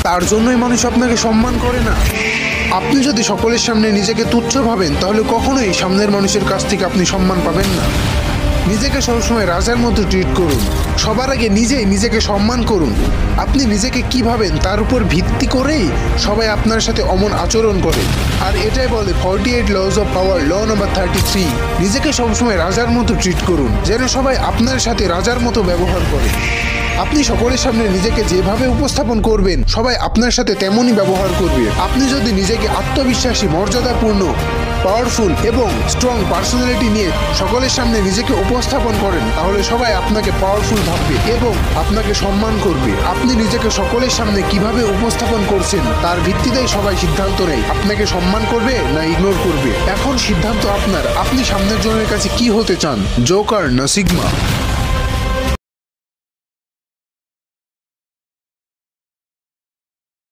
তার জন্যই মানুষ আপনাকে সম্মান করে না। আপনি যদি সকলের সামনে নিজেকে তুচ্ছ ভাবেন তাহলে কখনোই সামনের মানুষের কাছ থেকে আপনি সম্মান পাবেন না। নিজেকে সবসময় রাজার মতো ট্রিট করুন। সবার আগে নিজেকে সম্মান করুন। আপনি নিজেকে কি ভাবেন তার উপর ভিত্তি করেই সবাই আপনার সাথে অমন আচরণ করে। আর এটাই বলে 48 laws of power, law number 33। নিজেকে সবসময় রাজার মতো ট্রিট করুন, যেন সবাই আপনার সাথে রাজার মতো ব্যবহার করে। আপনি সকলের সামনে নিজেকে যেভাবে উপস্থাপন করবেন সবাই আপনার সাথে তেমনই ব্যবহার করবে। আপনি যদি নিজেকে আত্মবিশ্বাসী, মর্যাদাপূর্ণ, পাওয়ারফুল এবং স্ট্রং পার্সোনালিটি নিয়ে সকলের সামনে নিজেকে উপস্থাপন করেন তাহলে সবাই আপনাকে পাওয়ারফুল ভাববে এবং আপনাকে সম্মান করবে। আপনি নিজেকে সকলের সামনে কিভাবে উপস্থাপন করছেন তার ভিত্তিতেই সবাই সিদ্ধান্ত নেয় আপনাকে সম্মান করবে না ইগনোর করবে। এখন সিদ্ধান্ত আপনার, আপনি সামনের জনের কাছে কি হতে চান, জোকার না সিগমা?